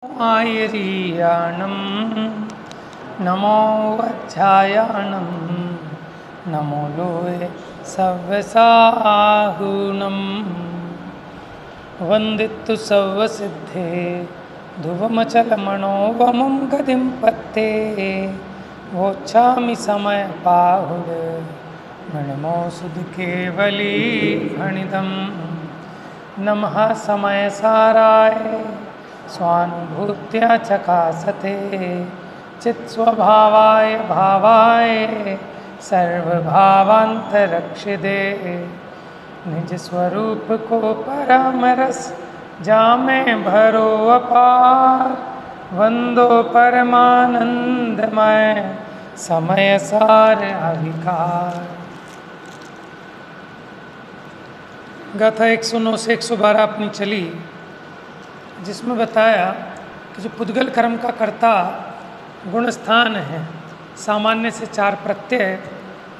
आयरीयाणं नमो वज्रायाणं नमो लोये सव्यसाहुनं वन्दितु सर्वसिद्धे ध्रुवमचलमणोवमं गतिं पत्ते वोच्छामि समयपाहुड मणिमोसुधकेवली फणिदं नमः समयसाराय स्वानुभूत्या चकासते चित्स्वभावाय भावाय सर्वभावांतरक्षिदे निज स्वरूप को परमरस जामे भरो अपार वंदो परमानंदमय समय सार अविकार। गाथा 109 से 112 अपनी चली, जिसमें बताया कि जो पुद्गल कर्म का कर्ता गुण स्थान है, सामान्य से 4 प्रत्यय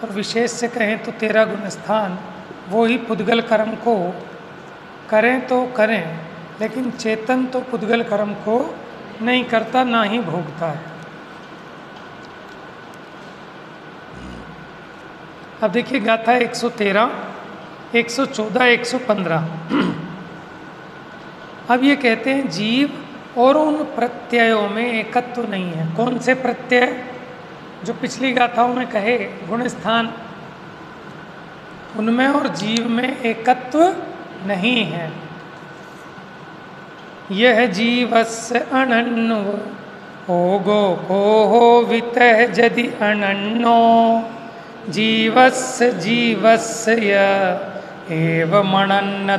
और विशेष से कहें तो 13 गुण स्थान, वो ही पुद्गल कर्म को करें तो करें, लेकिन चेतन तो पुद्गल कर्म को नहीं करता, ना ही भोगता है। अब देखिए गाथा 113, 114, 115। अब ये कहते हैं जीव और उन प्रत्ययों में एकत्व नहीं है। कौन से प्रत्यय? जो पिछली गाथाओं में कहे गुण स्थान, उनमें और जीव में एकत्व नहीं है। यह जीवस्य अनन्यो होगो को हो वितः यदि अनन्यो जीवस्य जीवस्य एवमनन्नतमावण्णम्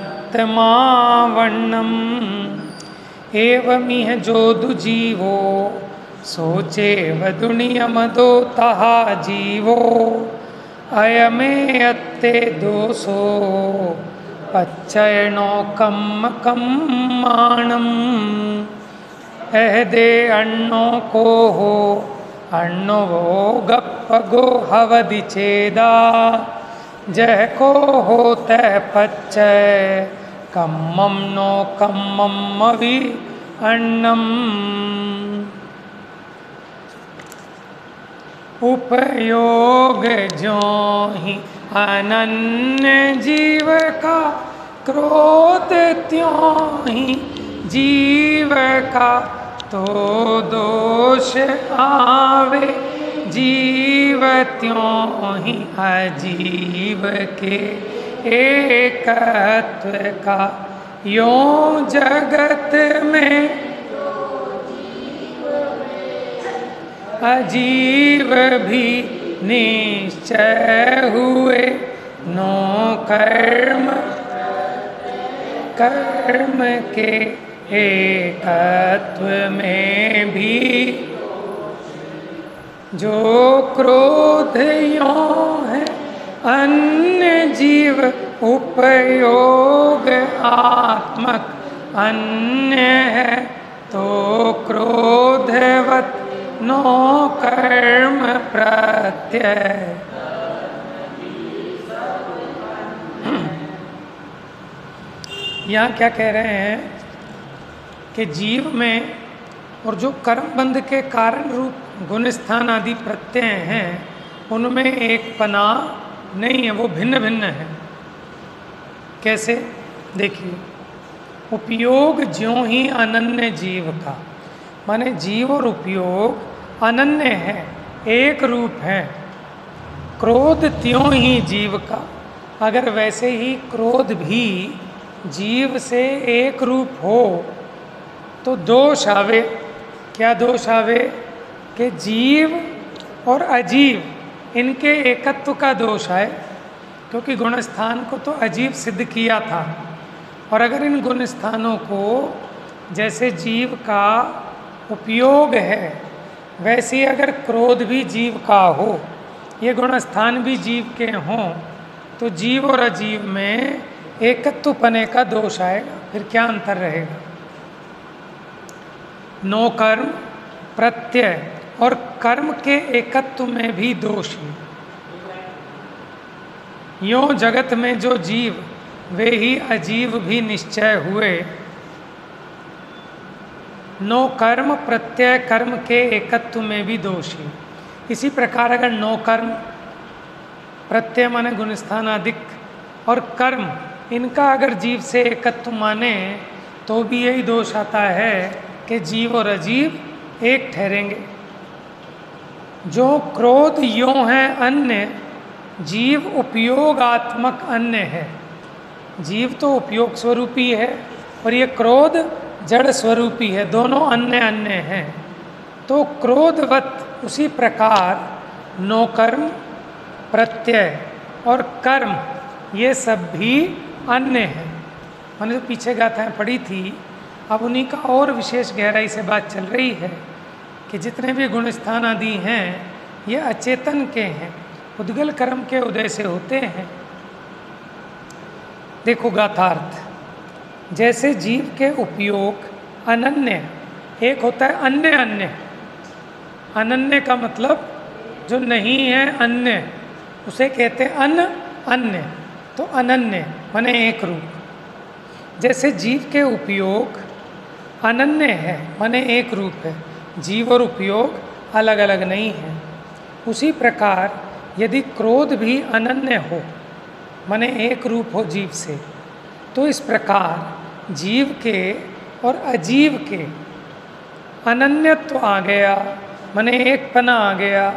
एवमिह जोदु जीवो सोचे वदुनियमदो तहा जीवो अयमे अत्ते दोषो पच्चयनो कम्म कम्माणम् एहदे अण्णो को हो अण्णो वो गप्पगो हवदि चेदा जह को हो तह पच्चय कम्मम नो कम्मम अवि अन्नम। उपयोग जो ही अनन्य जीव का क्रोध त्यों ही जीव का तो दोष आवे जीव त्यों ही अजीव के एकत्व का यों जगत में अजीव भी निश्चय हुए नो कर्म कर्म के एकत्व में भी जो क्रोध यों है अन्य जीव उपयोग आत्मक अन्य है तो क्रोधवत नो कर्म प्रत्यय। यहाँ क्या कह रहे हैं कि जीव में और जो कर्म बंध के कारण रूप गुण स्थान आदि प्रत्यय हैं, उनमें एक पना नहीं है, वो भिन्न भिन्न है। कैसे? देखिए, उपयोग ज्यों ही अनन्य जीव का, माने जीव और उपयोग अनन्य है, एक रूप है। क्रोध त्यों ही जीव का, अगर वैसे ही क्रोध भी जीव से एक रूप हो तो दोष आवे। क्या दोष आवे? कि जीव और अजीव इनके एकत्व का दोष आए, क्योंकि गुण स्थान को तो अजीव सिद्ध किया था। और अगर इन गुण स्थानों को जैसे जीव का उपयोग है, वैसे ही अगर क्रोध भी जीव का हो, ये गुण स्थान भी जीव के हों, तो जीव और अजीव में एकत्व पने का दोष आएगा। फिर क्या अंतर रहेगा? नो कर्म प्रत्यय और कर्म के एकत्व में भी दोष है। यों जगत में जो जीव वे ही अजीव भी निश्चय हुए नो कर्म प्रत्यय कर्म के एकत्व में भी दोष है। इसी प्रकार अगर नो कर्म प्रत्यय माने गुणस्थान अधिक और कर्म इनका अगर जीव से एकत्व माने तो भी यही दोष आता है कि जीव और अजीव एक ठहरेंगे। जो क्रोध यों है अन्य, जीव उपयोगात्मक अन्य है। जीव तो उपयोग स्वरूपी है और ये क्रोध जड़ स्वरूपी है, दोनों अन्य अन्य हैं। तो क्रोधवत उसी प्रकार नो कर्म प्रत्यय और कर्म ये सब भी अन्य हैं। मैंने जो पीछे गाथाएं पढ़ी थी अब उन्हीं का और विशेष गहराई से बात चल रही है कि जितने भी गुणस्थान आदि हैं ये अचेतन के हैं, उद्गल कर्म के उदय से होते हैं। देखो गाथार्थ, जैसे जीव के उपयोग अनन्य, एक होता है अन्य अन्य। अनन्य का मतलब जो नहीं है अन्य, उसे कहते हैं अन अन्य। तो अनन्य माने एक रूप। जैसे जीव के उपयोग अनन्य है माने एक रूप है, जीव और उपयोग अलग अलग नहीं है। उसी प्रकार यदि क्रोध भी अनन्य हो माने एक रूप हो जीव से, तो इस प्रकार जीव के और अजीव के अनन्यत्व आ गया, माने एक पना आ गया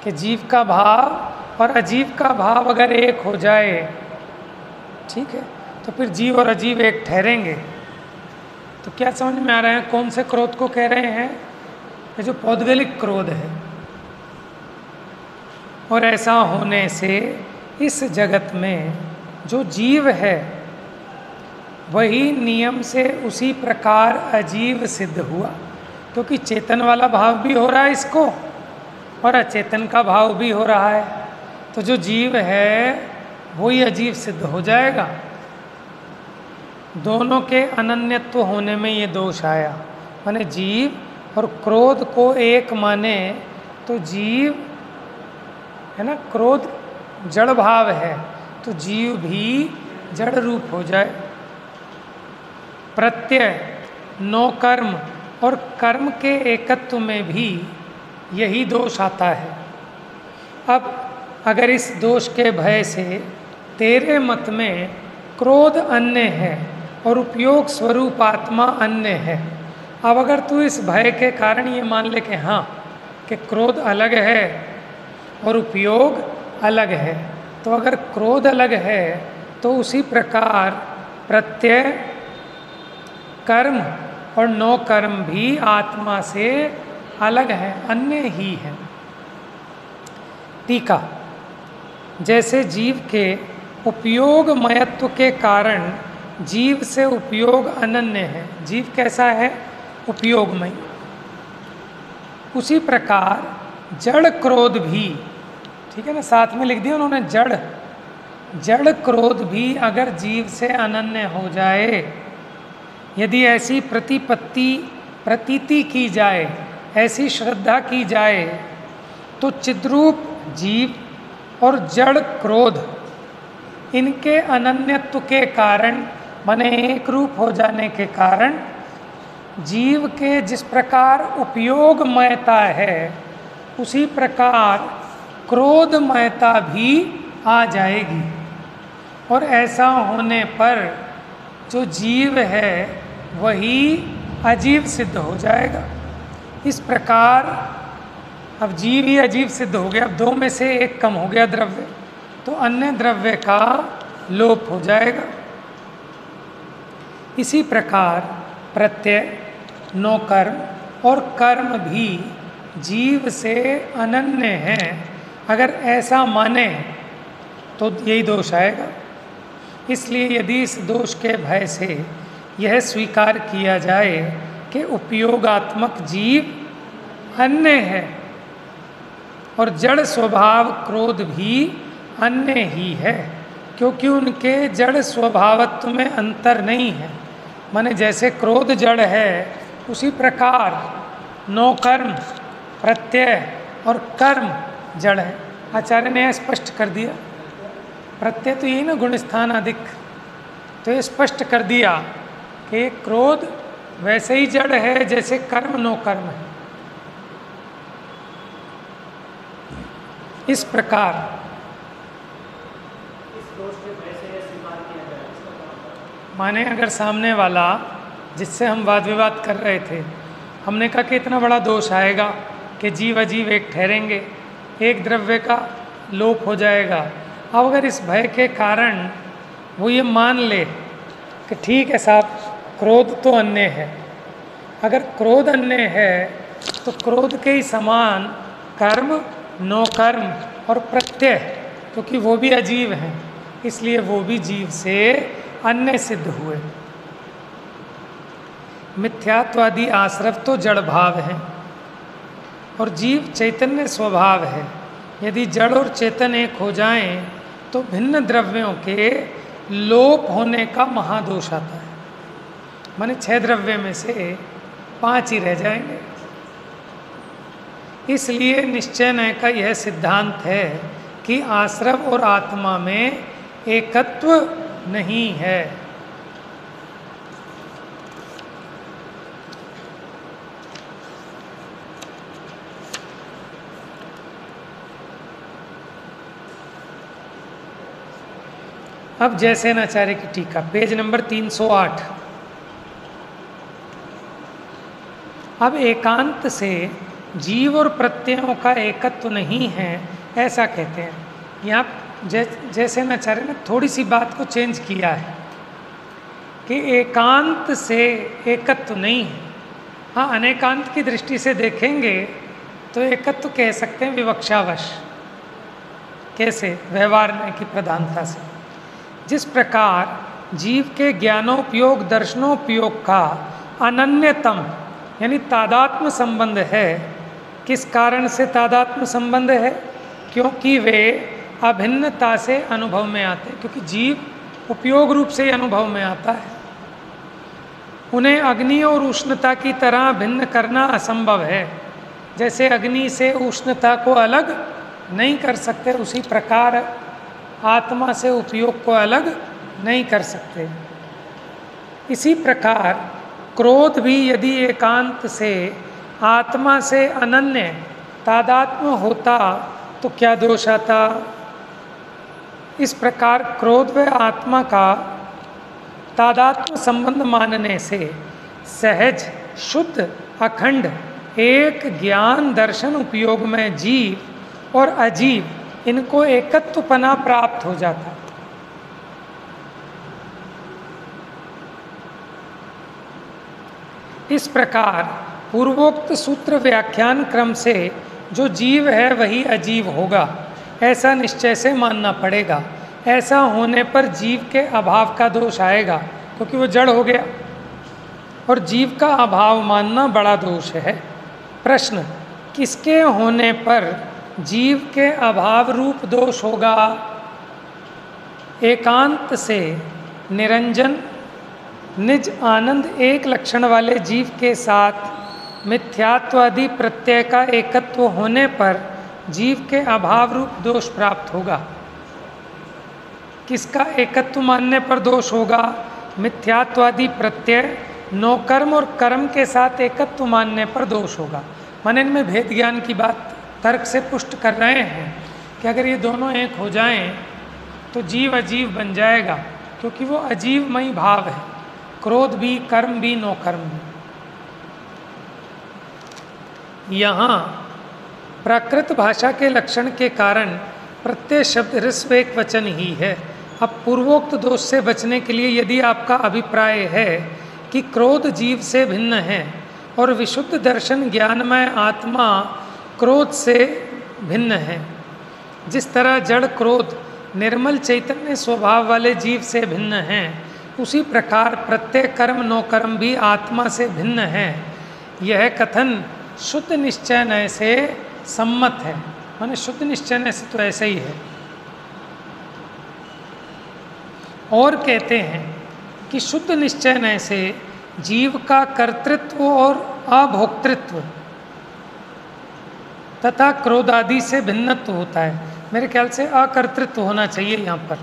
कि जीव का भाव और अजीव का भाव अगर एक हो जाए, ठीक है, तो फिर जीव और अजीव एक ठहरेंगे। तो क्या समझ में आ रहा है कौन से क्रोध को कह रहे हैं? ये जो पौद्गलिक क्रोध है। और ऐसा होने से इस जगत में जो जीव है वही नियम से उसी प्रकार अजीव सिद्ध हुआ, क्योंकि चेतन वाला भाव भी हो रहा है इसको और अचेतन का भाव भी हो रहा है। तो जो जीव है वही अजीव सिद्ध हो जाएगा। दोनों के अनन्यत्व होने में ये दोष आया। माने जीव और क्रोध को एक माने तो जीव है ना, क्रोध जड़ भाव है तो जीव भी जड़ रूप हो जाए। प्रत्यय नो कर्म और कर्म के एकत्व में भी यही दोष आता है। अब अगर इस दोष के भय से तेरे मत में क्रोध अन्य है और उपयोग स्वरूप आत्मा अन्य है, अब अगर तू इस भय के कारण ये मान ले कि हाँ कि क्रोध अलग है और उपयोग अलग है, तो अगर क्रोध अलग है तो उसी प्रकार प्रत्यय कर्म और नो कर्म भी आत्मा से अलग है, अन्य ही है। टीका, जैसे जीव के उपयोगमयत्व के कारण जीव से उपयोग अनन्य है। जीव कैसा है? उपयोगमय। उसी प्रकार जड़ क्रोध भी, ठीक है ना, साथ में लिख दिया उन्होंने जड़, जड़ क्रोध भी अगर जीव से अनन्य हो जाए, यदि ऐसी प्रतीति की जाए, ऐसी श्रद्धा की जाए, तो चिद्रूप जीव और जड़ क्रोध इनके अनन्यत्व के कारण, माने एक रूप हो जाने के कारण, जीव के जिस प्रकार उपयोगमयता है उसी प्रकार क्रोधमयता भी आ जाएगी। और ऐसा होने पर जो जीव है वही अजीव सिद्ध हो जाएगा। इस प्रकार अब जीव ही अजीव सिद्ध हो गया। अब दो में से एक कम हो गया द्रव्य, तो अन्य द्रव्य का लोप हो जाएगा। इसी प्रकार प्रत्यय नो कर्म और कर्म भी जीव से अनन्य हैं। अगर ऐसा माने तो यही दोष आएगा। इसलिए यदि इस दोष के भय से यह स्वीकार किया जाए कि उपयोगात्मक जीव अन्य है और जड़ स्वभाव क्रोध भी अन्य ही है, क्योंकि उनके जड़ स्वभावत्व में अंतर नहीं है। माने जैसे क्रोध जड़ है उसी प्रकार नो कर्म प्रत्यय और कर्म जड़ है। आचार्य ने स्पष्ट कर दिया। प्रत्यय तो यही ना गुणस्थान अधिक, तो ये स्पष्ट कर दिया कि क्रोध वैसे ही जड़ है जैसे कर्म नो कर्म है। इस प्रकार माने अगर सामने वाला जिससे हम वाद विवाद कर रहे थे, हमने कहा कि इतना बड़ा दोष आएगा कि जीव अजीव एक ठहरेंगे, एक द्रव्य का लोप हो जाएगा। अब अगर इस भय के कारण वो ये मान ले कि ठीक है साहब, क्रोध तो अन्य है, अगर क्रोध अन्य है तो क्रोध के ही समान कर्म नो कर्म और प्रत्यय, क्योंकि वो भी अजीव हैं, इसलिए वो भी जीव से अन्य सिद्ध हुए। मिथ्यात्वादी आश्रव तो जड़ भाव है और जीव चैतन्य स्वभाव है। यदि जड़ और चेतन एक हो जाएं तो भिन्न द्रव्यों के लोप होने का महादोष आता है। माने 6 द्रव्य में से 5 ही रह जाएंगे। इसलिए निश्चय न्याय का यह सिद्धांत है कि आश्रव और आत्मा में एकत्व नहीं है। अब जयसेनाचार्य की टीका, पेज नंबर 308। अब एकांत से जीव और प्रत्ययों का एकत्व नहीं है ऐसा कहते हैं। यहाँ जयसेनाचार्य ने थोड़ी सी बात को चेंज किया है कि एकांत से एकत्व नहीं है। हाँ, अनेकांत की दृष्टि से देखेंगे तो एकत्व कह सकते हैं विवक्षावश। कैसे? व्यवहार की प्रधानता से। जिस प्रकार जीव के ज्ञानोपयोग दर्शनोपयोग का अनन्यतम यानी तादात्म्य संबंध है। किस कारण से तादात्म्य संबंध है? क्योंकि वे अभिन्नता से अनुभव में आते हैं, क्योंकि जीव उपयोग रूप से अनुभव में आता है। उन्हें अग्नि और उष्णता की तरह भिन्न करना असंभव है। जैसे अग्नि से उष्णता को अलग नहीं कर सकते, उसी प्रकार आत्मा से उपयोग को अलग नहीं कर सकते। इसी प्रकार क्रोध भी यदि एकांत से आत्मा से अनन्य तादात्म्य होता तो क्या दोष आता? इस प्रकार क्रोध व आत्मा का तादात्म्य संबंध मानने से सहज शुद्ध अखंड एक ज्ञान दर्शन उपयोग में जीव और अजीव इनको एकत्वपना प्राप्त हो जाता। इस प्रकार पूर्वोक्त सूत्र व्याख्यान क्रम से जो जीव है वही अजीव होगा, ऐसा निश्चय से मानना पड़ेगा। ऐसा होने पर जीव के अभाव का दोष आएगा, क्योंकि वो जड़ हो गया, और जीव का अभाव मानना बड़ा दोष है। प्रश्न, किसके होने पर जीव के अभाव रूप दोष होगा? एकांत से निरंजन निज आनंद एक लक्षण वाले जीव के साथ मिथ्यात्वादी प्रत्यय का एकत्व होने पर जीव के अभाव रूप दोष प्राप्त होगा। किसका एकत्व मानने पर दोष होगा? मिथ्यात्वादी प्रत्यय नो कर्म और कर्म के साथ एकत्व मानने पर दोष होगा। माने इनमें भेद ज्ञान की बात तर्क से पुष्ट कर रहे हैं कि अगर ये दोनों एक हो जाएं तो जीव अजीव बन जाएगा, क्योंकि वो अजीवमयी भाव है, क्रोध भी कर्म भी नो कर्म भी। यहाँ प्राकृत भाषा के लक्षण के कारण प्रत्यय शब्द ऋस्व एक वचन ही है। अब पूर्वोक्त दोष से बचने के लिए यदि आपका अभिप्राय है कि क्रोध जीव से भिन्न है और विशुद्ध दर्शन ज्ञानमय आत्मा क्रोध से भिन्न है, जिस तरह जड़ क्रोध निर्मल चैतन्य स्वभाव वाले जीव से भिन्न हैं, उसी प्रकार प्रत्यय कर्म नो कर्म भी आत्मा से भिन्न है। यह कथन शुद्ध निश्चय नय से सम्मत है। माने शुद्ध निश्चय नय से तो ऐसे ही है। और कहते हैं कि शुद्ध निश्चय नय से जीव का कर्तृत्व और अभोक्तृत्व तथा क्रोध आदि से भिन्नत्व होता है। मेरे ख्याल से अकर्तृत्व होना चाहिए यहाँ पर।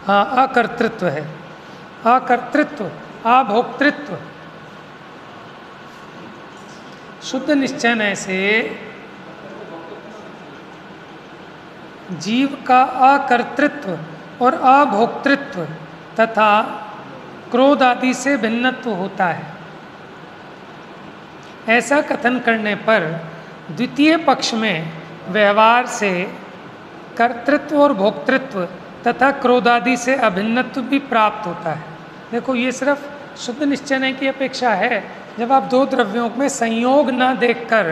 हाँ, अकर्तृत्व है, अकर्तृत्व, अभोक्तृत्व। शुद्ध निश्चय ऐसे जीव का अकर्तृत्व और अभोक्तृत्व तथा क्रोध आदि से भिन्नत्व होता है। ऐसा कथन करने पर द्वितीय पक्ष में व्यवहार से कर्तृत्व और भोक्तृत्व तथा क्रोध आदि से अभिन्नत्व भी प्राप्त होता है। देखो, ये सिर्फ शुद्ध निश्चय की अपेक्षा है। जब आप दो द्रव्यों में संयोग न देखकर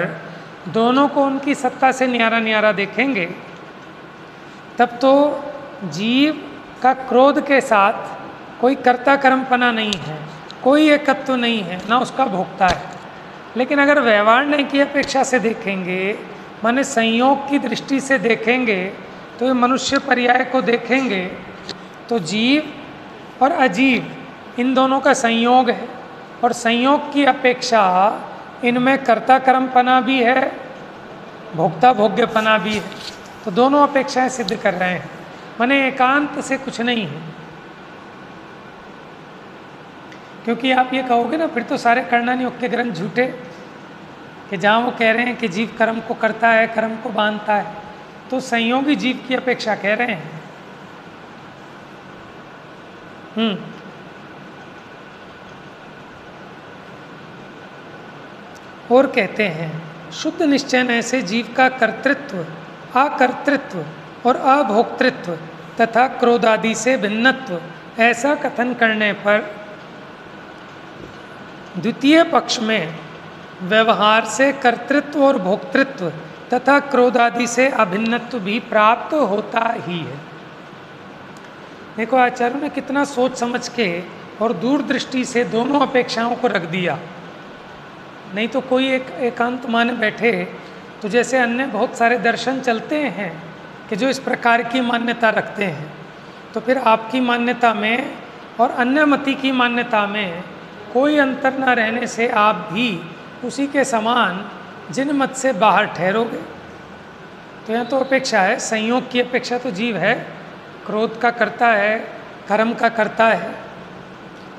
दोनों को उनकी सत्ता से न्यारा न्यारा देखेंगे, तब तो जीव का क्रोध के साथ कोई कर्ता कर्मपना नहीं है, कोई एकत्व नहीं है, ना उसका भोक्ता है। लेकिन अगर व्यवहार की अपेक्षा से देखेंगे, माने संयोग की दृष्टि से देखेंगे, तो ये मनुष्य पर्याय को देखेंगे तो जीव और अजीव इन दोनों का संयोग है, और संयोग की अपेक्षा इनमें कर्ता कर्मपना भी है, भोक्ता भोग्यपना भी है। तो दोनों अपेक्षाएं सिद्ध कर रहे हैं, माने एकांत से कुछ नहीं है। क्योंकि आप ये कहोगे ना, फिर तो सारे कर्णानियोग के ग्रंथ झूठे, कि जहाँ वो कह रहे हैं कि जीव कर्म को करता है, कर्म को बांधता है, तो संयोगी जीव की अपेक्षा कह रहे हैं। और कहते हैं शुद्ध निश्चय से जीव का कर्तृत्व, अकर्तृत्व और अभोक्तृत्व तथा क्रोध आदि से भिन्नत्व, ऐसा कथन करने पर द्वितीय पक्ष में व्यवहार से कर्तृत्व और भोक्तृत्व तथा क्रोध आदि से अभिन्नत्व भी प्राप्त होता ही है। देखो, आचार्यों ने कितना सोच समझ के और दूरदृष्टि से दोनों अपेक्षाओं को रख दिया। नहीं तो कोई एक एकांत माने बैठे तो जैसे अन्य बहुत सारे दर्शन चलते हैं कि जो इस प्रकार की मान्यता रखते हैं, तो फिर आपकी मान्यता में और अन्य मति की मान्यता में कोई अंतर न रहने से आप भी उसी के समान जिन मत से बाहर ठहरोगे। तो यहाँ तो अपेक्षा है, संयोग की अपेक्षा तो जीव है, क्रोध का करता है, कर्म का करता है,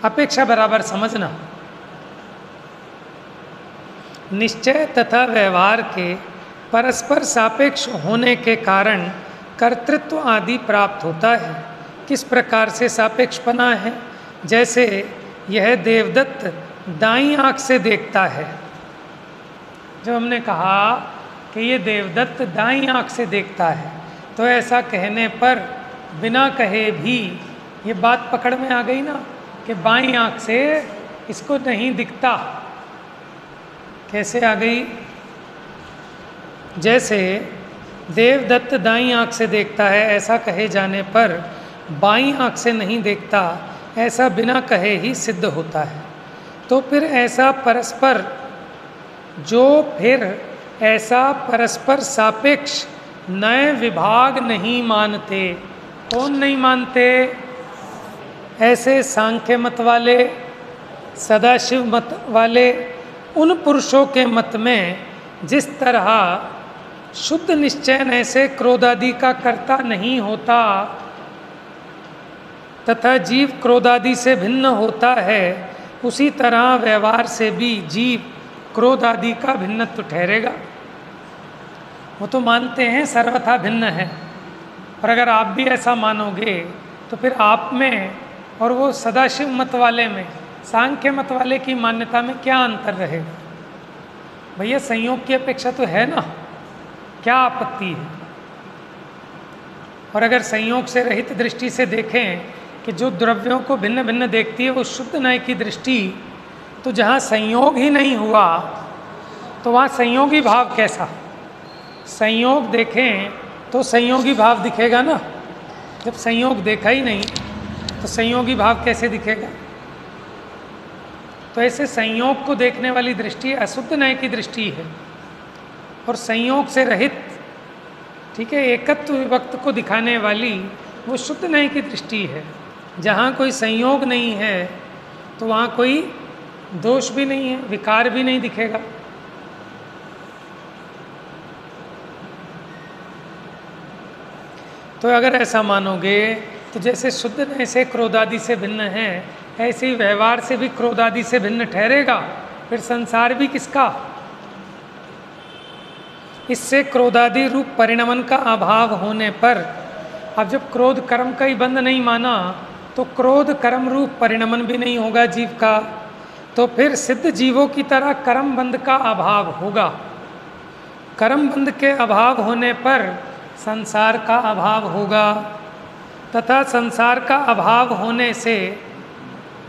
अपेक्षा बराबर समझना। निश्चय तथा व्यवहार के परस्पर सापेक्ष होने के कारण कर्तृत्व आदि प्राप्त होता है। किस प्रकार से सापेक्षपना है? जैसे यह देवदत्त दाईं आँख से देखता है। जब हमने कहा कि ये देवदत्त दाईं आँख से देखता है, तो ऐसा कहने पर बिना कहे भी ये बात पकड़ में आ गई ना कि बाईं आँख से इसको नहीं दिखता। कैसे आ गई? जैसे देवदत्त दाईं आँख से देखता है, ऐसा कहे जाने पर बाईं आँख से नहीं देखता, ऐसा बिना कहे ही सिद्ध होता है। तो फिर ऐसा परस्पर सापेक्ष नए विभाग नहीं मानते। कौन नहीं मानते? ऐसे सांख्य मत वाले, सदाशिव मत वाले, उन पुरुषों के मत में जिस तरह शुद्ध निश्चय से क्रोधादि का कर्ता नहीं होता तथा जीव क्रोधादि से भिन्न होता है, उसी तरह व्यवहार से भी जीव क्रोध आदि का भिन्नत्व ठहरेगा। वो तो मानते हैं सर्वथा भिन्न है, और अगर आप भी ऐसा मानोगे तो फिर आप में और वो सदाशिव मत वाले में, सांख्य मत वाले की मान्यता में क्या अंतर रहेगा? भैया संयोग की अपेक्षा तो है ना, क्या आपत्ति है? और अगर संयोग से रहित दृष्टि से देखें कि जो द्रव्यों को भिन्न भिन्न देखती है वो शुद्ध न्याय की दृष्टि, तो जहाँ संयोग ही नहीं हुआ तो वहाँ संयोगी भाव कैसा? संयोग देखें तो संयोगी भाव दिखेगा ना। जब संयोग देखा ही नहीं तो संयोगी भाव कैसे दिखेगा? तो ऐसे संयोग को देखने वाली दृष्टि अशुद्ध न्याय की दृष्टि है, और संयोग से रहित, ठीक है, एकत्व विभक्त को दिखाने वाली वो शुद्ध न्याय की दृष्टि है। जहाँ कोई संयोग नहीं है तो वहाँ कोई दोष भी नहीं है, विकार भी नहीं दिखेगा। तो अगर ऐसा मानोगे तो जैसे शुद्ध नय से क्रोध आदि से भिन्न है, ऐसे ही व्यवहार से भी क्रोध आदि से भिन्न ठहरेगा, फिर संसार भी किसका? इससे क्रोधादि रूप परिणमन का अभाव होने पर, अब जब क्रोध कर्म का ही बंध नहीं माना तो क्रोध कर्म रूप परिणमन भी नहीं होगा जीव का, तो फिर सिद्ध जीवों की तरह कर्म बंध का अभाव होगा। कर्म बंध के अभाव होने पर संसार का अभाव होगा, तथा संसार का अभाव होने से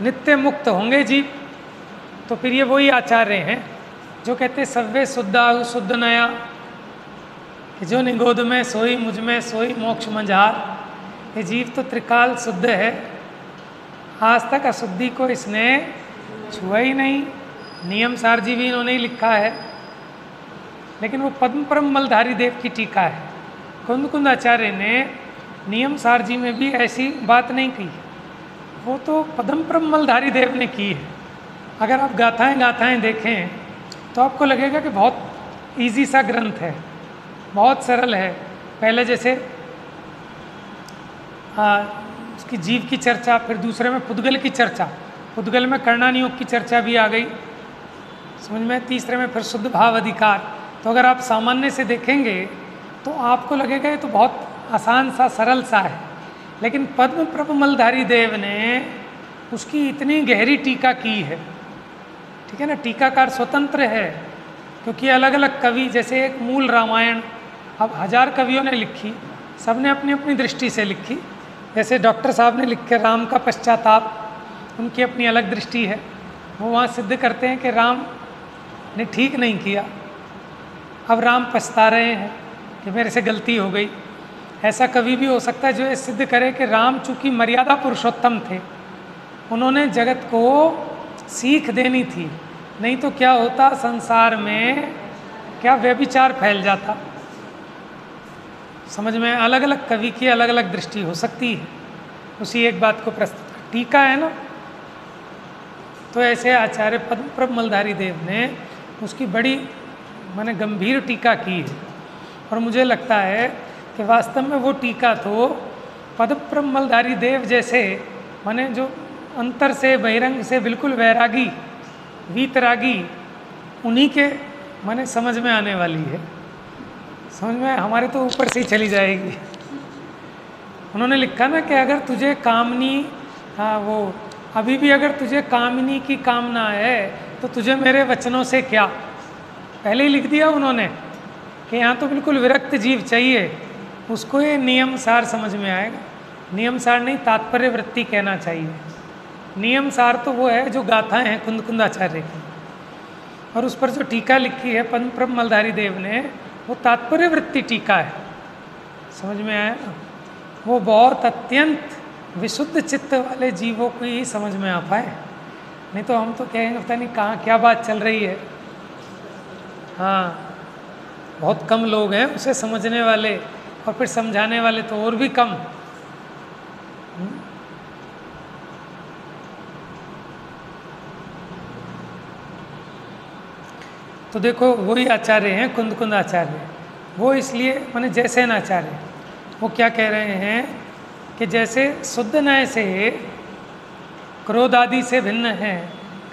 नित्य मुक्त होंगे जीव। तो फिर ये वही आचार्य हैं जो कहते सव्य शुद्धाहु शुद्ध नया, कि जो निगोद में सोई मुझ में सोई मोक्ष मंझार। ये जीव तो त्रिकाल शुद्ध है, आज तक अशुद्धि को इसने छुआ ही नहीं। नियम सार जी भी इन्होंने ही लिखा है, लेकिन वो पद्म परम मलधारी देव की टीका है। कुंद कुंद आचार्य ने नियम सार जी में भी ऐसी बात नहीं की, वो तो पद्म परम मलधारी देव ने की है। अगर आप गाथाएं देखें तो आपको लगेगा कि बहुत इजी सा ग्रंथ है, बहुत सरल है। पहले जैसे उसकी जीव की चर्चा, फिर दूसरे में पुद्गल की चर्चा, पुद्गल में कर्णानियोग की चर्चा भी आ गई समझ में, तीसरे में फिर शुद्ध भाव अधिकार। तो अगर आप सामान्य से देखेंगे तो आपको लगेगा ये तो बहुत आसान सा सरल सा है, लेकिन पद्म प्रभ मलधारी देव ने उसकी इतनी गहरी टीका की है। ठीक है ना, टीकाकार स्वतंत्र है, क्योंकि अलग अलग कवि, जैसे एक मूल रामायण अब 1000 कवियों ने लिखी, सब ने अपनी अपनी दृष्टि से लिखी। जैसे डॉक्टर साहब ने लिखे राम का पश्चाताप, उनकी अपनी अलग दृष्टि है, वो वहाँ सिद्ध करते हैं कि राम ने ठीक नहीं किया, अब राम पछता रहे हैं कि मेरे से गलती हो गई। ऐसा कवि भी हो सकता है जो ये सिद्ध करे कि राम चूँकि मर्यादा पुरुषोत्तम थे, उन्होंने जगत को सीख देनी थी, नहीं तो क्या होता संसार में, क्या व्यभिचार फैल जाता। समझ में, अलग अलग कवि की अलग अलग दृष्टि हो सकती है उसी एक बात को प्रस्तुत। टीका है ना, तो ऐसे आचार्य पद्म प्रभ मलधारी देव ने उसकी बड़ी माने गंभीर टीका की है, और मुझे लगता है कि वास्तव में वो टीका तो पद्म प्रभ मलधारी देव जैसे माने जो अंतर से बहिरंग से बिल्कुल वैरागी वीतरागी, उन्हीं के माने समझ में आने वाली है। समझ में, हमारे तो ऊपर से ही चली जाएगी। उन्होंने लिखा ना कि अगर तुझे कामनी, हाँ वो अभी भी अगर तुझे कामनी की कामना है तो तुझे मेरे वचनों से क्या, पहले ही लिख दिया उन्होंने कि यहाँ तो बिल्कुल विरक्त जीव चाहिए, उसको ये नियम सार समझ में आएगा। नियम सार नहीं, तात्पर्य वृत्ति कहना चाहिए। नियम सार तो वो है जो गाथाएं हैं कुंद कुंद आचार्य की, और उस पर जो टीका लिखी है पद्म प्रभ मलधारी देव ने, वो तात्पर्य वृत्ति टीका है। समझ में आया ना, वो बहुत अत्यंत विशुद्ध चित्त वाले जीवों को ही समझ में आ पाए, नहीं तो हम तो कहेंगे पता नहीं कहाँ क्या बात चल रही है। हाँ, बहुत कम लोग हैं उसे समझने वाले, और फिर समझाने वाले तो और भी कम। तो देखो वही आचार्य हैं कुंद कुंद आचार्य, वो इसलिए माने जैसे न आचार्य, वो क्या कह रहे हैं कि जैसे शुद्ध नय से क्रोध आदि से भिन्न है,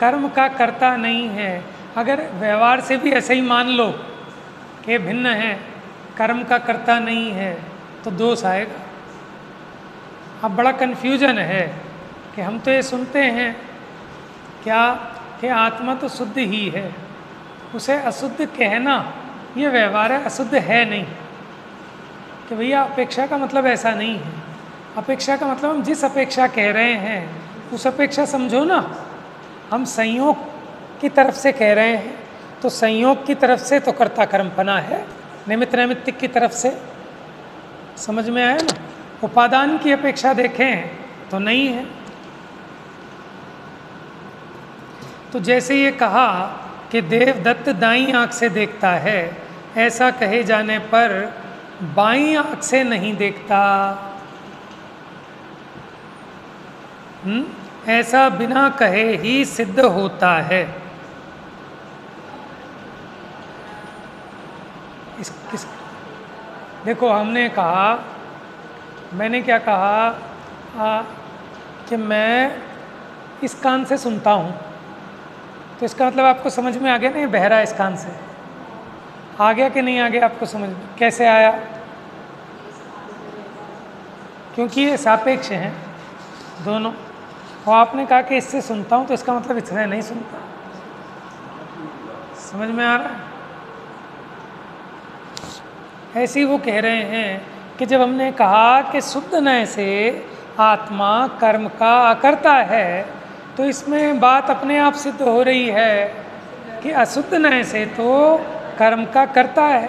कर्म का कर्ता नहीं है। अगर व्यवहार से भी ऐसे ही मान लो कि भिन्न है, कर्म का कर्ता नहीं है, तो दोष आएगा। अब बड़ा कन्फ्यूजन है कि हम तो ये सुनते हैं क्या कि आत्मा तो शुद्ध ही है, उसे अशुद्ध कहना ये व्यवहार है, अशुद्ध है नहीं। कि भैया अपेक्षा का मतलब ऐसा नहीं है, अपेक्षा का मतलब हम जिस अपेक्षा कह रहे हैं उस अपेक्षा समझो ना, हम संयोग की तरफ से कह रहे हैं, तो संयोग की तरफ से तो कर्ता कर्मपना है, निमित्त नैमित्तिक की तरफ से। समझ में आया ना, उपादान की अपेक्षा देखें तो नहीं है। तो जैसे ये कहा कि देवदत्त दाईं आँख से देखता है, ऐसा कहे जाने पर बाईं आँख से नहीं देखता। ऐसा बिना कहे ही सिद्ध होता है। देखो हमने कहा, मैंने क्या कहा, कि मैं इस कान से सुनता हूँ, तो इसका मतलब आपको समझ में आ गया ना, ये बहरा इस कान से आ गया कि नहीं आ गया आपको समझ में? कैसे आया? क्योंकि ये सापेक्ष हैं दोनों। और आपने कहा कि इससे सुनता हूँ, तो इसका मतलब इससे नहीं सुनता। समझ में आ रहा है? ऐसे ही वो कह रहे हैं कि जब हमने कहा कि शुद्ध नय से आत्मा कर्म का अकर्ता है, तो इसमें बात अपने आप सिद्ध हो रही है कि अशुद्ध नय से तो कर्म का कर्ता है।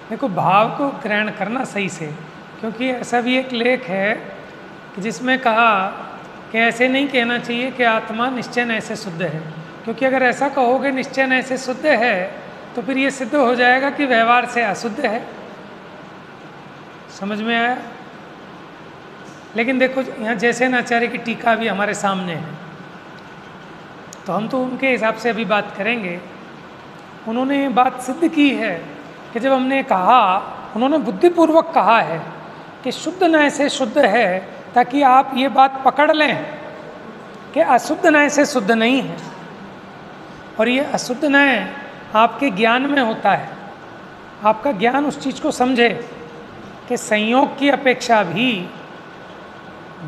देखो, भाव को ग्रहण करना सही से, क्योंकि ऐसा भी एक लेख है कि जिसमें कहा कि ऐसे नहीं कहना चाहिए कि आत्मा निश्चय नय से शुद्ध है, क्योंकि अगर ऐसा कहोगे निश्चय नय से शुद्ध है तो फिर ये सिद्ध हो जाएगा कि व्यवहार से अशुद्ध है। समझ में आया? लेकिन देखो, यहाँ जैसे आचार्य की टीका भी हमारे सामने है, तो हम तो उनके हिसाब से अभी बात करेंगे। उन्होंने बात सिद्ध की है कि जब हमने कहा, उन्होंने बुद्धिपूर्वक कहा है कि शुद्ध नय से शुद्ध है, ताकि आप ये बात पकड़ लें कि अशुद्ध नय से शुद्ध नहीं है। और ये अशुद्ध नय आपके ज्ञान में होता है, आपका ज्ञान उस चीज़ को समझे कि संयोग की अपेक्षा भी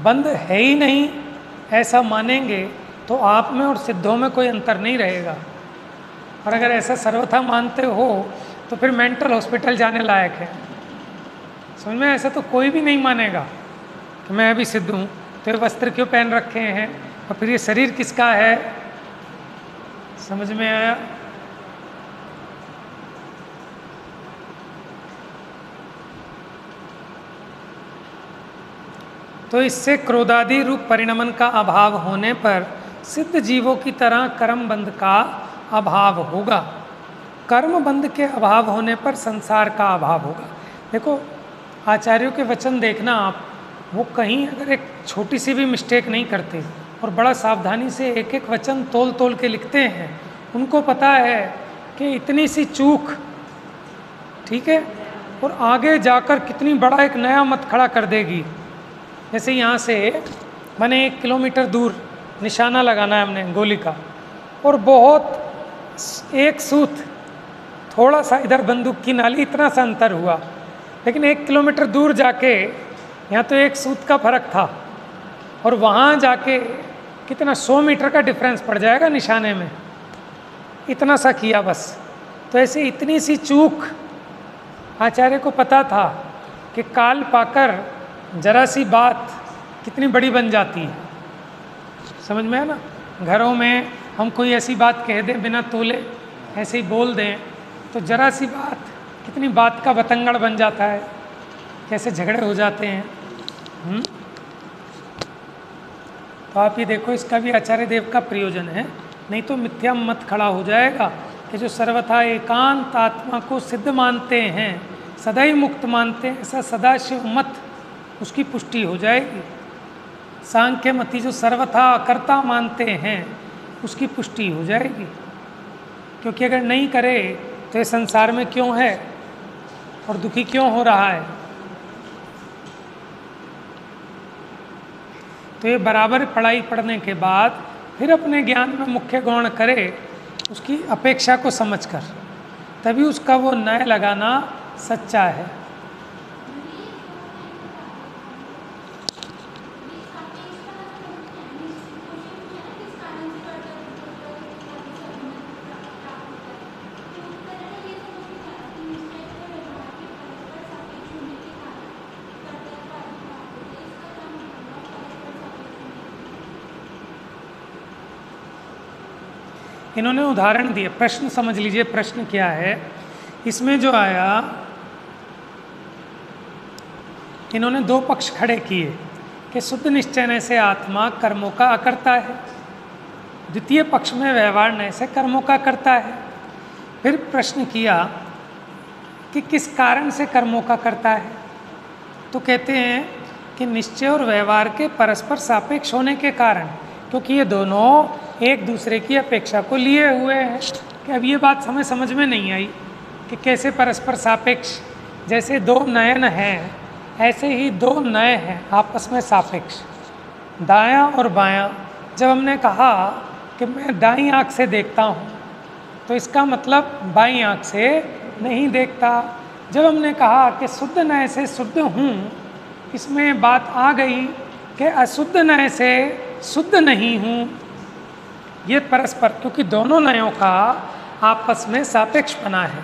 बंद है ही नहीं, ऐसा मानेंगे तो आप में और सिद्धों में कोई अंतर नहीं रहेगा। और अगर ऐसा सर्वथा मानते हो तो फिर मेंटल हॉस्पिटल जाने लायक है। समझ में? ऐसा तो कोई भी नहीं मानेगा कि मैं अभी सिद्ध हूँ, तो ये वस्त्र क्यों पहन रखे हैं और फिर ये शरीर किसका है। समझ में आया? तो इससे क्रोधादि रूप परिणमन का अभाव होने पर सिद्ध जीवों की तरह कर्म बंध का अभाव होगा। कर्म बंध के अभाव होने पर संसार का अभाव होगा। देखो, आचार्यों के वचन देखना आप, वो कहीं अगर एक छोटी सी भी मिस्टेक नहीं करते और बड़ा सावधानी से एक एक वचन तोल तोल के लिखते हैं। उनको पता है कि इतनी सी चूक, ठीक है, और आगे जाकर कितनी बड़ा एक नया मत खड़ा कर देगी। जैसे यहाँ से मैंने 1 किलोमीटर दूर निशाना लगाना है हमने गोली का, और बहुत एक सूत, थोड़ा सा इधर बंदूक की नाली, इतना सा अंतर हुआ। लेकिन 1 किलोमीटर दूर जाके यहाँ तो एक सूत का फर्क था, और वहाँ जाके कितना 100 मीटर का डिफरेंस पड़ जाएगा निशाने में। इतना सा किया बस। तो ऐसे इतनी सी चूक आचार्य को पता था कि काल पाकर जरा सी बात कितनी बड़ी बन जाती है। समझ में है ना? घरों में हम कोई ऐसी बात कह दें बिना तोले, ऐसे ही बोल दें, तो जरा सी बात कितनी बात का बतंगड़ बन जाता है, कैसे झगड़े हो जाते हैं। तो आप ये देखो, इसका भी आचार्य देव का प्रयोजन है, नहीं तो मिथ्या मत खड़ा हो जाएगा कि जो सर्वथा एकांत आत्मा को सिद्ध मानते हैं, सदा ही मुक्त मानते हैं, ऐसा सदाशिव मत, उसकी पुष्टि हो जाएगी। सांख्य मती जो सर्वथा कर्ता मानते हैं, उसकी पुष्टि हो जाएगी। क्योंकि अगर नहीं करे तो ये संसार में क्यों है और दुखी क्यों हो रहा है। तो ये बराबर पढ़ाई पढ़ने के बाद फिर अपने ज्ञान में मुख्य गौण करे, उसकी अपेक्षा को समझकर, तभी उसका वो न्याय लगाना सच्चा है। इन्होंने उदाहरण दिए, प्रश्न समझ लीजिए प्रश्न क्या है। इसमें जो आया, इन्होंने 2 पक्ष खड़े किए कि शुद्ध निश्चय नय से आत्मा कर्मों का अकर्ता है, द्वितीय पक्ष में व्यवहार नय से कर्मों का करता है। फिर प्रश्न किया कि किस कारण से कर्मों का करता है, तो कहते हैं कि निश्चय और व्यवहार के परस्पर सापेक्ष होने के कारण, क्योंकि ये दोनों एक दूसरे की अपेक्षा को लिए हुए हैं। कि अब ये बात हमें समझ में नहीं आई कि कैसे परस्पर सापेक्ष, जैसे दो नयन हैं ऐसे ही दो नय हैं आपस में सापेक्ष, दायां और बायां। जब हमने कहा कि मैं दाईं आँख से देखता हूँ तो इसका मतलब बाईं आँख से नहीं देखता। जब हमने कहा कि शुद्ध नय से शुद्ध हूँ, इसमें बात आ गई कि अशुद्ध नय से शुद्ध नहीं हूँ। ये परस्पर, क्योंकि दोनों नयों का आपस में सापेक्षपना है।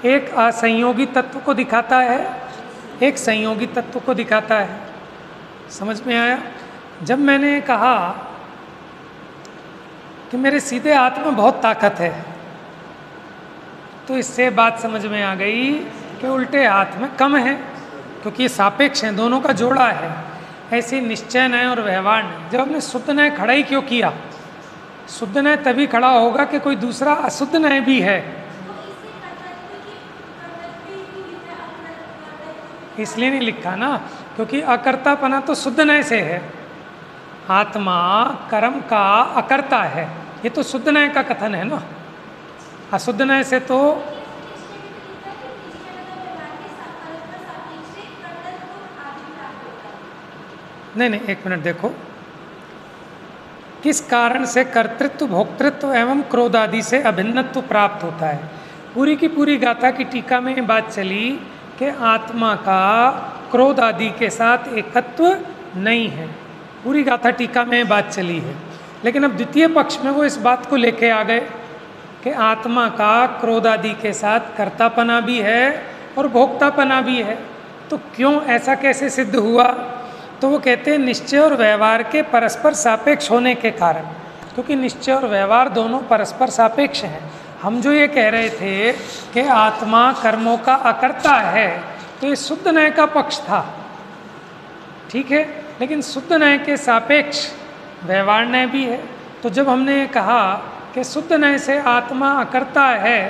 एक असंयोगी तत्व को दिखाता है, एक संयोगी तत्व को दिखाता है। समझ में आया? जब मैंने कहा कि मेरे सीधे हाथ में बहुत ताकत है, तो इससे बात समझ में आ गई कि उल्टे हाथ में कम है, क्योंकि ये सापेक्ष हैं, दोनों का जोड़ा है। ऐसे निश्चय नय और व्यवहार नय। जब हमने शुद्ध नय खड़ा ही क्यों किया? शुद्ध नय तभी खड़ा होगा कि कोई दूसरा अशुद्ध नय भी है। इसलिए नहीं लिखा ना, क्योंकि अकर्तापना तो शुद्ध नय से है। आत्मा कर्म का अकर्ता है, ये तो शुद्ध नय का कथन है ना। अशुद्ध नय से तो नहीं, एक मिनट देखो, किस कारण से कर्तृत्व, भोक्तृत्व एवं क्रोध आदि से अभिन्नत्व प्राप्त होता है। पूरी की पूरी गाथा की टीका में ये बात चली कि आत्मा का क्रोध आदि के साथ एकत्व नहीं है। पूरी गाथा टीका में बात चली है, लेकिन अब द्वितीय पक्ष में वो इस बात को लेके आ गए कि आत्मा का क्रोध आदि के साथ कर्तापना भी है और भोक्तापना भी है। तो क्यों, ऐसा कैसे सिद्ध हुआ? तो वो कहते हैं निश्चय और व्यवहार के परस्पर सापेक्ष होने के कारण, क्योंकि निश्चय और व्यवहार दोनों परस्पर सापेक्ष हैं। हम जो ये कह रहे थे कि आत्मा कर्मों का अकर्ता है, तो ये शुद्ध नय का पक्ष था, ठीक है, लेकिन शुद्ध नय के सापेक्ष व्यवहार नय भी है। तो जब हमने कहा कि शुद्ध नय से आत्मा अकर्ता है,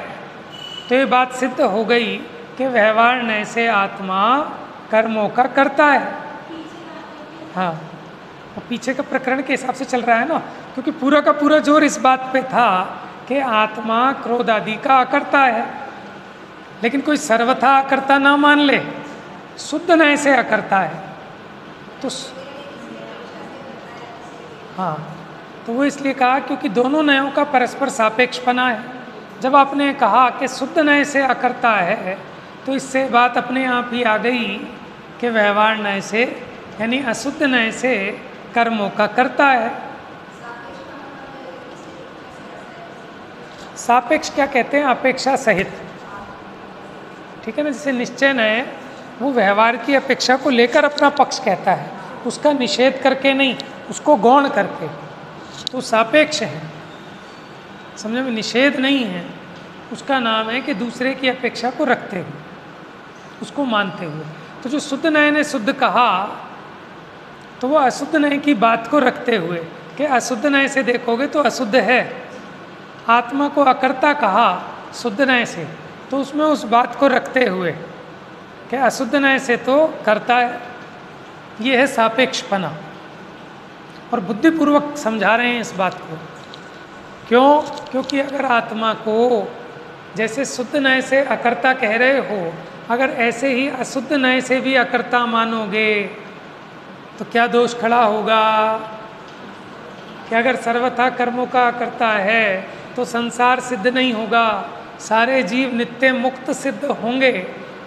तो ये बात सिद्ध हो गई कि व्यवहार नय से आत्मा कर्मों का कर्ता है। हाँ, और पीछे का प्रकरण के हिसाब से चल रहा है ना, क्योंकि पूरा का पूरा जोर इस बात पे था कि आत्मा क्रोध आदि का अकर्ता है, लेकिन कोई सर्वथा अकर्ता ना मान ले, शुद्ध नय से अकर्ता है। तो हाँ, तो वो इसलिए कहा क्योंकि दोनों नयों का परस्पर सापेक्षपना है। जब आपने कहा कि शुद्ध नय से अकर्ता है, तो इससे बात अपने आप ही आ गई कि व्यवहार नय से, यानी अशुद्ध नय से कर्मों का कर्ता है। सापेक्ष क्या कहते हैं? अपेक्षा सहित, ठीक है ना। जैसे निश्चय नय वो व्यवहार की अपेक्षा को लेकर अपना पक्ष कहता है, उसका निषेध करके नहीं, उसको गौण करके, तो सापेक्ष है। समझ में? निषेध नहीं है, उसका नाम है कि दूसरे की अपेक्षा को रखते हुए, उसको मानते हुए। तो जो शुद्ध नय ने शुद्ध कहा, तो वो अशुद्ध नय की बात को रखते हुए कि अशुद्ध नय से देखोगे तो अशुद्ध है। आत्मा को अकर्ता कहा शुद्ध नय से, तो उसमें उस बात को रखते हुए कि अशुद्ध नय से तो करता है। ये है सापेक्षपना, और बुद्धिपूर्वक समझा रहे हैं इस बात को। क्यों? क्योंकि अगर आत्मा को जैसे शुद्ध नय से अकर्ता कह रहे हो, अगर ऐसे ही अशुद्ध नय से भी अकर्ता मानोगे तो क्या दोष खड़ा होगा कि अगर सर्वथा कर्मों का अकर्ता है तो संसार सिद्ध नहीं होगा, सारे जीव नित्य मुक्त सिद्ध होंगे।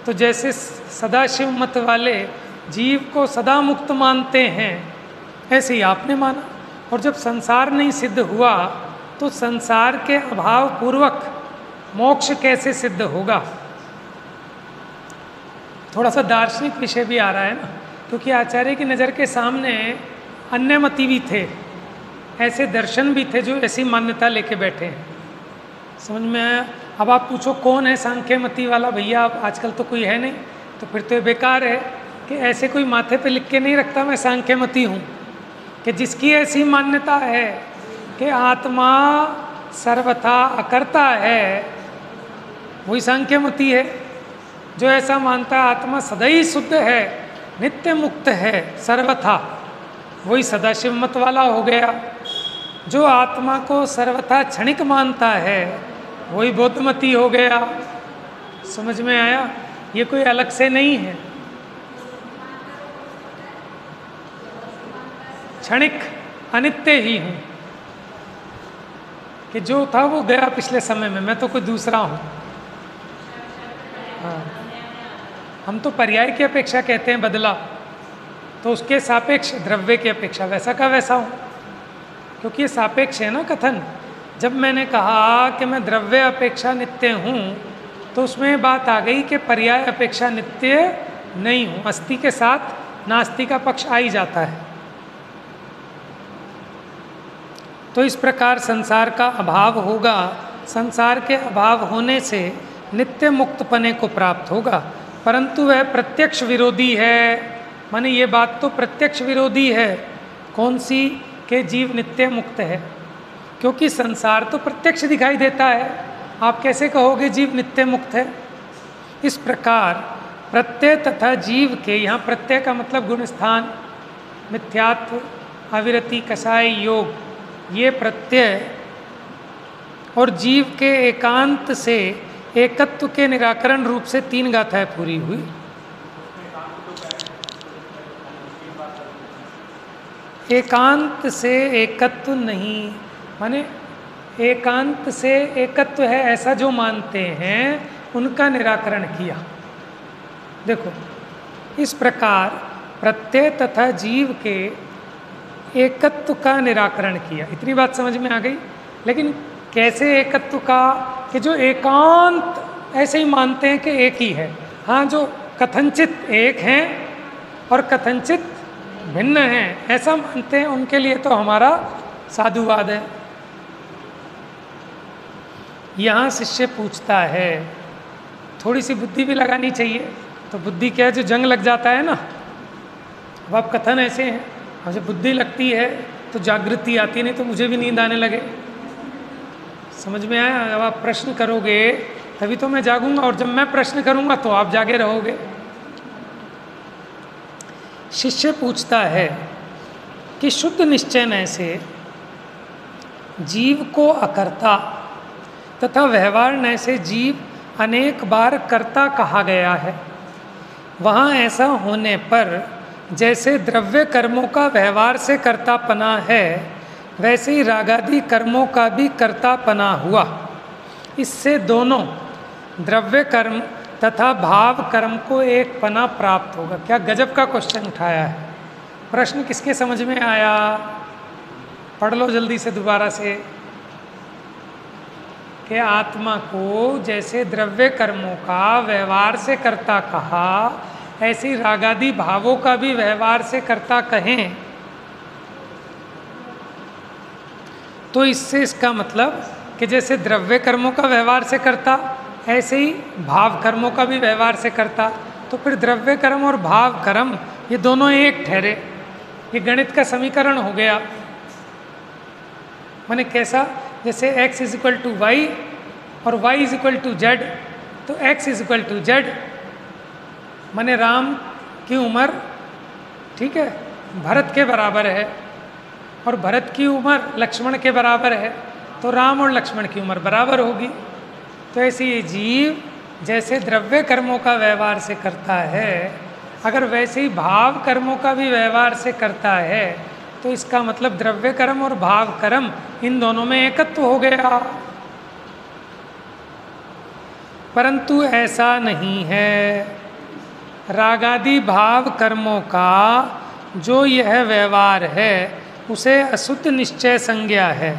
तो जैसे सदाशिव मत वाले जीव को सदा मुक्त मानते हैं, ऐसे ही आपने माना। और जब संसार नहीं सिद्ध हुआ तो संसार के अभाव पूर्वक मोक्ष कैसे सिद्ध होगा? थोड़ा सा दार्शनिक विषय भी आ रहा है ना, क्योंकि आचार्य की नज़र के सामने अन्य मती भी थे, ऐसे दर्शन भी थे जो ऐसी मान्यता लेके बैठे हैं। समझ में आया? अब आप पूछो कौन है सांख्य मती वाला? भैया अब आजकल तो कोई है नहीं, तो फिर तो ये बेकार है कि ऐसे कोई माथे पे लिख के नहीं रखता मैं सांख्य मती हूँ, कि जिसकी ऐसी मान्यता है कि आत्मा सर्वथा अकर्ता है, वही सांख्य मती है। जो ऐसा मानता है आत्मा सदा ही शुद्ध है, नित्य मुक्त है सर्वथा, वही सदाशिव मत वाला हो गया। जो आत्मा को सर्वथा क्षणिक मानता है, वही बुद्धमती हो गया। समझ में आया? ये कोई अलग से नहीं है, क्षणिक अनित्य ही हूँ, कि जो था वो गया पिछले समय में, मैं तो कोई दूसरा हूँ। हाँ, हम तो पर्याय की अपेक्षा कहते हैं बदला, तो उसके सापेक्ष द्रव्य की अपेक्षा वैसा का वैसा हूँ, क्योंकि ये सापेक्ष है ना कथन। जब मैंने कहा कि मैं द्रव्य अपेक्षा नित्य हूँ, तो उसमें बात आ गई कि पर्याय अपेक्षा नित्य नहीं हूँ। अस्थि के साथ नास्ति का पक्ष आ ही जाता है। तो इस प्रकार संसार का अभाव होगा, संसार के अभाव होने से नित्य मुक्तपने को प्राप्त होगा, परंतु वह प्रत्यक्ष विरोधी है। माने ये बात तो प्रत्यक्ष विरोधी है। कौन सी? के जीव नित्य मुक्त है, क्योंकि संसार तो प्रत्यक्ष दिखाई देता है। आप कैसे कहोगे जीव नित्य मुक्त है? इस प्रकार प्रत्यय तथा जीव के, यहाँ प्रत्यय का मतलब गुणस्थान, मिथ्यात्व, अविरति, कषाय, योग, ये प्रत्यय और जीव के एकांत से एकत्व के निराकरण रूप से 3 गाथाएं पूरी हुई। एकांत से एकत्व नहीं, माने एकांत से एकत्व है ऐसा जो मानते हैं उनका निराकरण किया। देखो, इस प्रकार प्रत्यय तथा जीव के एकत्व का निराकरण किया। इतनी बात समझ में आ गई। लेकिन कैसे एकत्व का? कि जो एकांत ऐसे ही मानते हैं कि एक ही है। हाँ, जो कथनचित एक हैं और कथनचित भिन्न हैं ऐसा मानते हैं, उनके लिए तो हमारा साधुवाद है। यहाँ शिष्य पूछता है, थोड़ी सी बुद्धि भी लगानी चाहिए। तो बुद्धि क्या है? जो जंग लग जाता है ना, अब आप कथन ऐसे हैं, और जब बुद्धि लगती है तो जागृति आती, नहीं तो मुझे भी नींद आने लगे। समझ में आया? जब आप प्रश्न करोगे तभी तो मैं जागूंगा, और जब मैं प्रश्न करूंगा तो आप जागे रहोगे। शिष्य पूछता है कि शुद्ध निश्चय से जीव को अकर्ता तथा व्यवहार नय से जीव अनेक बार कर्ता कहा गया है। वहाँ ऐसा होने पर जैसे द्रव्य कर्मों का व्यवहार से कर्तापना है, वैसे ही रागादि कर्मों का भी कर्तापना हुआ। इससे दोनों द्रव्य कर्म तथा भाव कर्म को एक पना प्राप्त होगा। क्या गजब का क्वेश्चन उठाया है। प्रश्न किसके समझ में आया? पढ़ लो जल्दी से दोबारा से। कि आत्मा को जैसे द्रव्य कर्मों का व्यवहार से कर्ता कहा, ऐसी रागादि भावों का भी व्यवहार से कर्ता कहें, तो इससे इसका मतलब कि जैसे द्रव्य कर्मों का व्यवहार से कर्ता, ऐसे ही भाव कर्मों का भी व्यवहार से करता। तो फिर द्रव्य कर्म और भाव कर्म ये दोनों एक ठहरे। ये गणित का समीकरण हो गया। माने कैसा? जैसे x = y और y = z, तो x = z। माने राम की उम्र, ठीक है, भरत के बराबर है, और भरत की उम्र लक्ष्मण के बराबर है, तो राम और लक्ष्मण की उम्र बराबर होगी। तो ऐसे ये जीव जैसे द्रव्य कर्मों का व्यवहार से करता है, अगर वैसे ही भाव कर्मों का भी व्यवहार से करता है, तो इसका मतलब द्रव्य कर्म और भाव कर्म इन दोनों में एकत्व हो गया। परंतु ऐसा नहीं है। रागादि भाव कर्मों का जो यह व्यवहार है उसे अशुद्ध निश्चय संज्ञा है।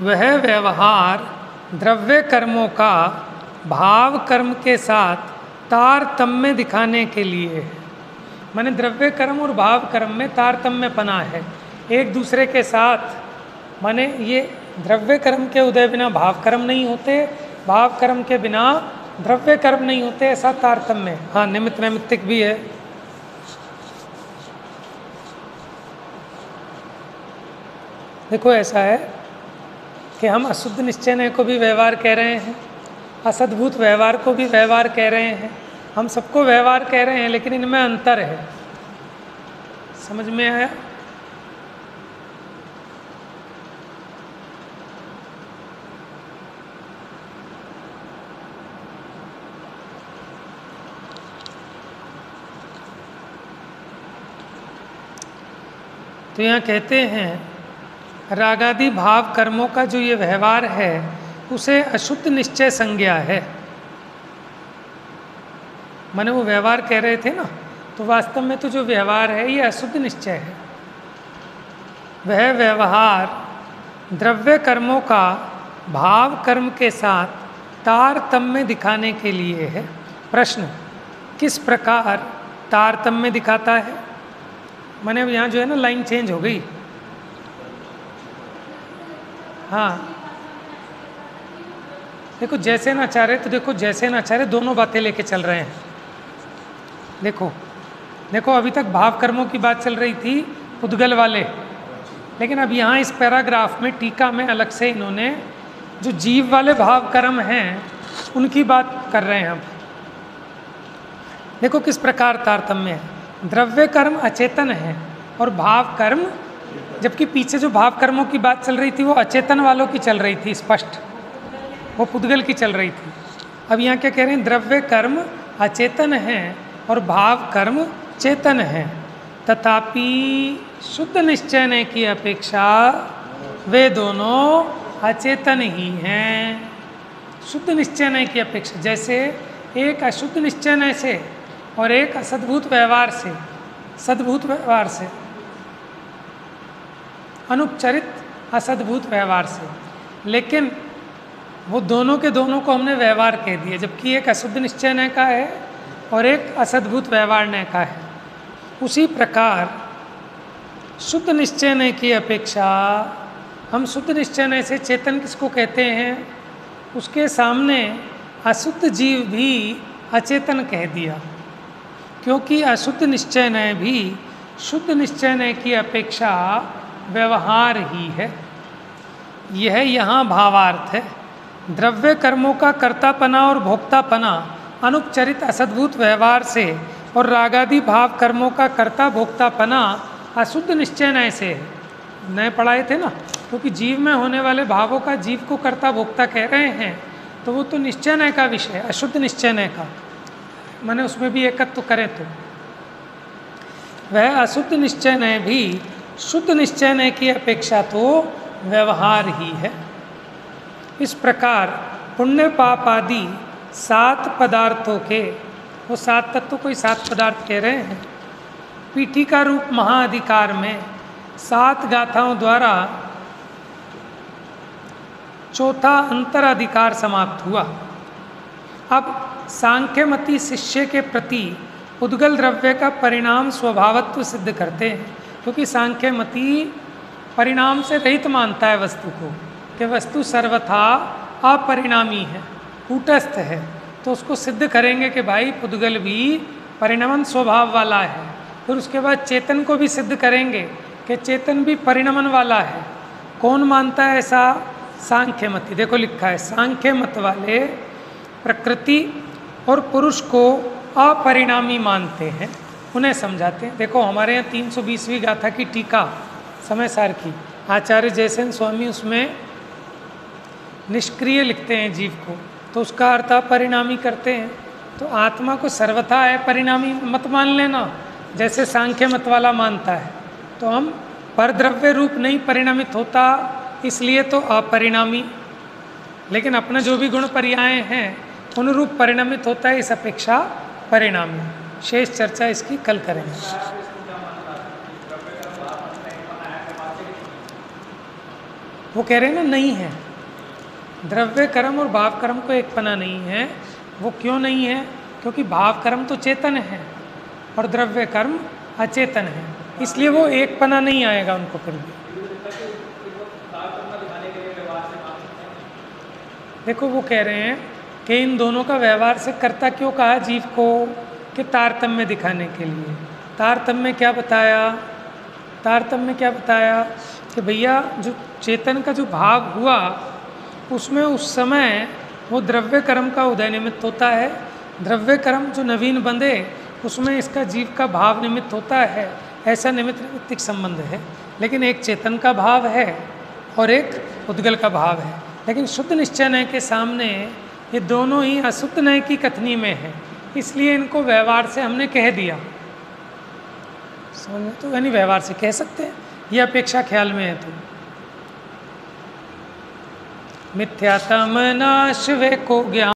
वह व्यवहार द्रव्य कर्मों का भाव कर्म के साथ तारतम्य दिखाने के लिए है। माने द्रव्य कर्म और भाव कर्म में तारतम्यपना है एक दूसरे के साथ। माने ये द्रव्य कर्म के उदय बिना भाव कर्म नहीं होते, भाव कर्म के बिना द्रव्य कर्म नहीं होते, ऐसा तारतम्य। हाँ, निमित्त नैमित्तिक भी है। देखो, ऐसा है कि हम अशुद्ध निश्चय को भी व्यवहार कह रहे हैं, असद्भूत व्यवहार को भी व्यवहार कह रहे हैं, हम सबको व्यवहार कह रहे हैं, लेकिन इनमें अंतर है। समझ में आया? तो यहाँ कहते हैं रागादि भाव कर्मों का जो ये व्यवहार है उसे अशुद्ध निश्चय संज्ञा है। माने वो व्यवहार कह रहे थे ना, तो वास्तव में तो जो व्यवहार है ये अशुद्ध निश्चय है। वह व्यवहार द्रव्य कर्मों का भाव कर्म के साथ तारतम्य दिखाने के लिए है। प्रश्न, किस प्रकार तारतम्य दिखाता है? माने अब यहाँ जो है ना लाइन चेंज हो गई। हाँ देखो, जैसे न आचार्य, तो देखो जैसे न आचार्य दोनों बातें लेके चल रहे हैं। देखो देखो अभी तक भाव कर्मों की बात चल रही थी पुद्गल वाले, लेकिन अब यहाँ इस पैराग्राफ में टीका में अलग से इन्होंने जो जीव वाले भाव कर्म हैं उनकी बात कर रहे हैं हम। देखो किस प्रकार तारतम्य है। द्रव्य कर्म अचेतन है और भाव कर्म, जबकि पीछे जो भाव कर्मों की बात चल रही थी वो अचेतन वालों की चल रही थी, स्पष्ट वो पुद्गल की चल रही थी। अब यहाँ क्या कह रहे हैं? द्रव्य कर्म अचेतन है और भाव कर्म चेतन है, तथापि शुद्ध निश्चय की अपेक्षा वे दोनों अचेतन ही हैं। शुद्ध निश्चय की अपेक्षा, जैसे एक अशुद्ध निश्चय से और एक असद्भूत व्यवहार से, सद्भूत व्यवहार से, अनुपचरित असद्भूत व्यवहार से, लेकिन वो दोनों के दोनों को हमने व्यवहार कह दिया, जबकि एक अशुद्ध निश्चय का है और एक असद्भूत व्यवहार का है। उसी प्रकार शुद्ध निश्चय की अपेक्षा हम शुद्ध निश्चय से चेतन किसको कहते हैं? उसके सामने अशुद्ध जीव भी अचेतन कह दिया, क्योंकि अशुद्ध निश्चय भी शुद्ध निश्चय की अपेक्षा व्यवहार ही है। यह यहाँ भावार्थ है। द्रव्य कर्मों का कर्तापना और भोक्तापना अनुपचरित असद्भूत व्यवहार से और रागादि भाव कर्मों का कर्ता भोक्तापना अशुद्ध निश्चय से है। नए पढ़ाए थे ना, क्योंकि जीव में होने वाले भावों का जीव को कर्ता भोक्ता कह रहे हैं, तो वो तो निश्चय का विषय, अशुद्ध निश्चय का, माने उसमें भी एकत्व तो करें तो वह अशुद्ध निश्चय भी शुद्ध निश्चय की अपेक्षा तो व्यवहार ही है। इस प्रकार पुण्य पाप आदि 7 पदार्थों के, वो 7 तत्व कोई 7 पदार्थ कह रहे हैं, पीठिका रूप महाअधिकार में 7 गाथाओं द्वारा चौथा अंतराधिकार समाप्त हुआ। अब सांख्यमती शिष्य के प्रति उद्गल द्रव्य का परिणाम स्वभावत्व सिद्ध करते हैं, क्योंकि सांख्यमती परिणाम से रहित मानता है वस्तु को, कि वस्तु सर्वथा अपरिणामी है, कूटस्थ है, तो उसको सिद्ध करेंगे कि भाई पुद्गल भी परिणमन स्वभाव वाला है। फिर उसके बाद चेतन को भी सिद्ध करेंगे कि चेतन भी परिणमन वाला है। कौन मानता है ऐसा? सांख्यमती। देखो लिखा है, सांख्य मत वाले प्रकृति और पुरुष को अपरिणामी मानते हैं, उन्हें समझाते हैं। देखो हमारे यहाँ 320वीं गाथा की टीका समय सार की आचार्य जयसेन स्वामी उसमें निष्क्रिय लिखते हैं जीव को, तो उसका अर्थ अपरिणामी करते हैं। तो आत्मा को सर्वथा है परिणामी मत मान लेना, जैसे सांख्य मत वाला मानता है। तो हम परद्रव्य रूप नहीं परिणामित होता, इसलिए तो अपरिणामी, लेकिन अपना जो भी गुण पर्याय हैं उन रूप परिणामित होता है, इस अपेक्षा परिणामी। शेष चर्चा इसकी कल करेंगे। वो कह रहे हैं ना, नहीं है, द्रव्य कर्म और भाव कर्म को एक पना नहीं है। वो क्यों नहीं है? क्योंकि भाव कर्म तो चेतन है और द्रव्य कर्म अचेतन है, इसलिए वो एक पना नहीं आएगा उनको फिर भी। देखो वो कह रहे हैं कि इन दोनों का व्यवहार से कर्ता क्यों कहा जीव को? कि तारतम्य दिखाने के लिए। तारतम्य क्या बताया? तारतम्य क्या बताया कि भैया जो चेतन का जो भाव हुआ उसमें उस समय वो द्रव्य कर्म का उदय निमित्त होता है। द्रव्य कर्म जो नवीन बंधे उसमें इसका जीव का भाव निमित्त होता है, ऐसा निमित्त निमित्तिक संबंध है। लेकिन एक चेतन का भाव है और एक उद्गल का भाव है। लेकिन शुद्ध निश्चय नय के सामने ये दोनों ही अशुद्ध नय की कथनी में है, इसलिए इनको व्यवहार से हमने कह दिया। समझ में? तो यानी व्यवहार से कह सकते हैं, ये अपेक्षा ख्याल में है तो। मिथ्यात्म नाश वे को ज्ञान